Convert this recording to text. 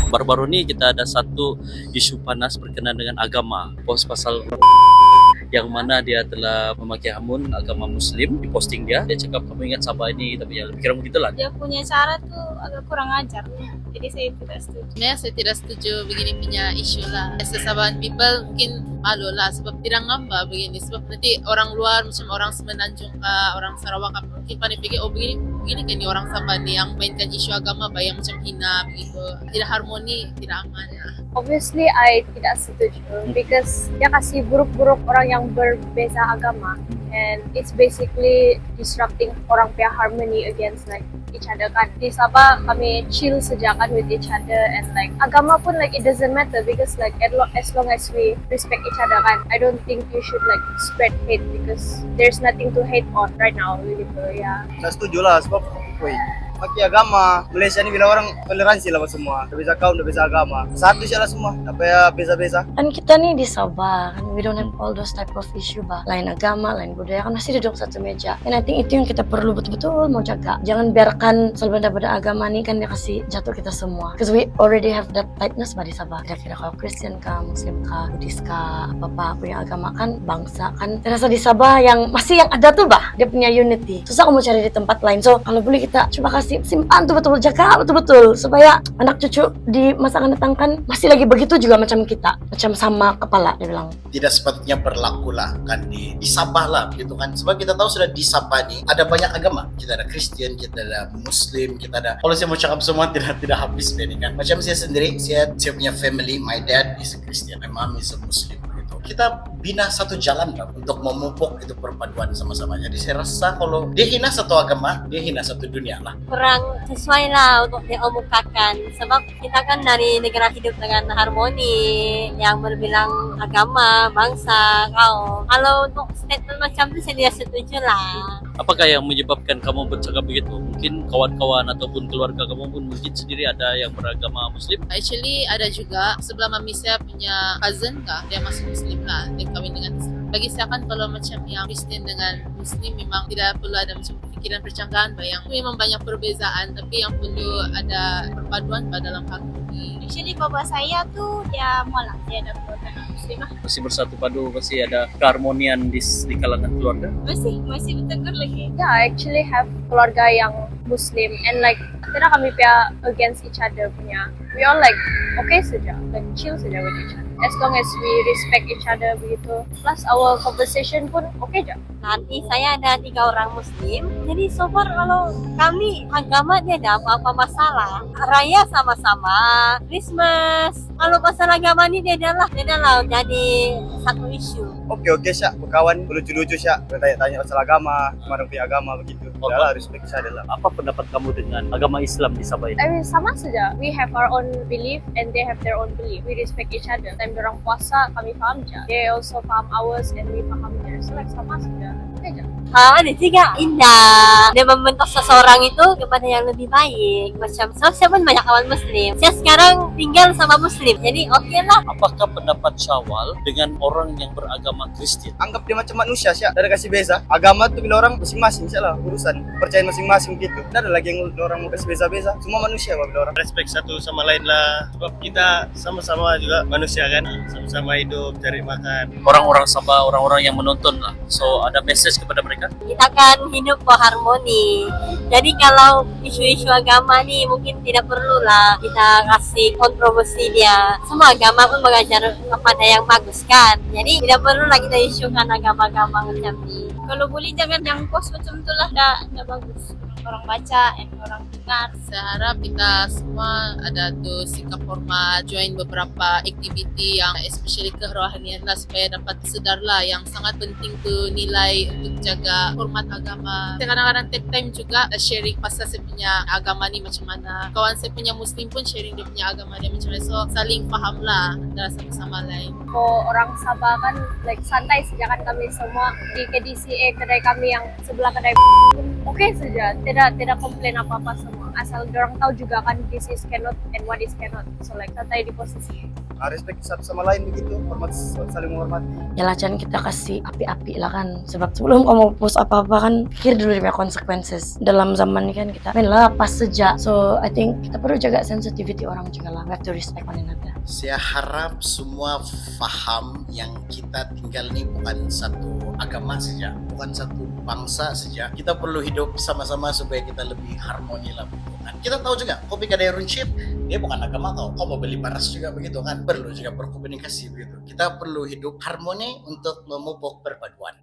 Baru-baru ini kita ada satu isu panas berkenaan dengan agama. Post pasal yang mana dia telah memakai hamun agama Muslim, diposting dia cakap kamu ingat Sabah ini, tapi ya lebih kurang begitu lah. Dia punya cara tuh agak kurang ajar, jadi saya tidak setuju. Sebenarnya saya tidak setuju begini punya isu lah. As a Sabahan people mungkin malu lah sebab tidak ngamba begini. Sebab nanti orang luar macam orang Semenanjung orang Sarawak mungkin pada pikir oh begini kan ni orang Sabah ni yang mainkan isu agama yang macam hina begitu. Tidak harmoni, tidak aman lah. Obviously, I tidak setuju because dia kasih buruk-buruk orang yang berbeza agama, and it's basically disrupting orang punya harmony against like each other kan. Di Sabah kami chill saja kan with each other, and like agama pun like it doesn't matter because like as long as we respect each other kan. I don't think you should like spread hate because there's nothing to hate on right now gitu ya. Saya setuju lah sebab pakai agama Malaysia ni bila orang toleransi lah semua, tak beza kaum, tak beza agama, satu je lah semua, tak payah beza-beza. Kan kita ni di Sabah kan, we don't have all those type of issue bah, lain agama, lain budaya kan masih duduk satu meja. And I think itu yang kita perlu betul-betul mau jaga. Jangan biarkan selalu pada agama ni kan dia kasih jatuh kita semua. Because we already have that tightness bah di Sabah. Kira-kira kalau Kristen kah, Muslim kah, Buddhis kah, apa-apa punya agama kan, bangsa kan. Terasa di Sabah yang masih yang ada tuh bah, dia punya unity. Susah kamu cari di tempat lain. So kalau boleh kita coba kasih simpan tuh betul-betul, jaga betul-betul supaya anak cucu di masa akan datang kan masih lagi begitu juga macam kita, macam sama kepala dia bilang. Tidak sepatutnya berlaku lah kan di Sabah lah gitu kan, sebab kita tahu sudah di Sabah ni ada banyak agama, kita ada Kristen, kita ada Muslim, kita ada, kalau saya mau cakap semua tidak habis ini kan. Macam saya sendiri, saya punya family, my dad is a Christian, my mom is a Muslim. Kita bina satu jalan lah untuk memupuk itu perpaduan sama-sama. Jadi saya rasa kalau dia hina satu agama, dia hina satu dunia lah. Kurang sesuai lah untuk diomukakan. Sebab kita kan dari negara hidup dengan harmoni yang berbilang agama, bangsa, kaum. Kalau untuk statement macam itu saya tidak setuju lah. Apakah yang menyebabkan kamu bercakap begitu? Mungkin kawan-kawan ataupun keluarga kamu pun mungkin sendiri ada yang beragama Muslim? Actually ada juga, sebelah mami saya punya cousin kah, dia masuk Muslim lah, dia kahwin dengan Islam. Bagi saya kan kalau macam yang Kristen dengan Muslim memang tidak perlu ada macam pikiran percanggahan yang memang banyak perbezaan, tapi yang perlu ada perpaduan dalam harmoni. Actually bapak saya tuh dia mualaf, dia ada keluarga Muslim lah. Masih bersatu padu, masih ada keharmonian di kalangan keluarga? Masih bertegur lagi. Yeah, I actually have keluarga yang Muslim and like tidak kami pia against each other punya. We all like okay saja, like chill saja with each other. As long as we respect each other begitu. Plus our conversation pun okay je. Nanti saya ada 3 orang Muslim. Jadi so far kalau kami agama dia ada apa-apa masalah. Raya sama-sama, Christmas. Kalau pasal agama ni dia adalah jadi satu isu. Oke Syak, berkawan lucu-lucu Syak, bertanya-tanya pasal agama, mana punya agama begitu. Udahlah, respect saja lah. Apa pendapat kamu dengan agama Islam di Sabah ini? I mean sama saja. We have our own belief and they have their own belief. We respect each other. Time dorang puasa kami faham je. They also faham ours and we faham theirs. So like sama saja. Okay je. Ada juga indah. Dia membentuk seseorang itu kepada yang lebih baik. Macam saya pun banyak kawan Muslim. Saya sekarang tinggal sama Muslim. Jadi okay lah. Apakah pendapat Syawal dengan orang yang beragama Kristen? Anggap dia macam manusia Syak, tidak kasih beza. Agama tuh bila orang masing-masing Syak lah, urusan percayaan masing-masing gitu. Tidak ada lagi yang orang mau kasih beza-beza. Semua manusia bila orang. Respect satu sama lain lah, sebab kita sama-sama juga manusia kan, sama-sama hidup, cari makan. Orang-orang Sabah, orang-orang yang menonton lah. So ada message kepada mereka? Kita kan hidup berharmoni. Jadi kalau isu-isu agama nih mungkin tidak perlulah kita kasih kontroversi dia. Semua agama pun mengajar kepada yang bagus kan. Jadi tidak perlu lagi kita isukan agama-agama macam ini. Kalau boleh jangan yang post macam tu lah. Dah bagus. Orang baca and orang dengar. Saya harap kita semua ada tuh sikap hormat, join beberapa aktiviti yang especially kerohanian lah, supaya dapat sedar lah yang sangat penting tuh nilai untuk jaga hormat agama. Saya kadang-kadang take time juga sharing pasal saya punya agama ni macam mana. Kawan saya punya Muslim pun sharing dia punya agama dia macam mana. So saling faham lah antara satu-sama lain. For orang Sabah kan like santai saja kan kami semua di KDCA, kedai kami yang sebelah kedai okay saja, tidak komplain apa-apa semua. asal dorang tahu juga kan this is cannot and what is cannot. So like santai di posisi. Respect satu sama lain begitu, hormat, saling menghormati. Yalah jangan kita kasih api-api lah kan. Sebab sebelum kamu post apa-apa kan pikir dulu punya consequences. Dalam zaman ini kan kita main lepas saja. So I think kita perlu jaga sensitivity orang juga lah. We have to respect one another. Saya harap semua faham yang kita tinggal ini bukan satu agama saja, bukan satu bangsa saja. Kita perlu hidup sama-sama supaya kita lebih harmoni lah begitu kan. Kita tahu juga kopi kadai runship dia bukan agama kau mau beli paras juga begitu kan. Perlu juga berkomunikasi begitu. Kita perlu hidup harmoni untuk memupuk perpaduan.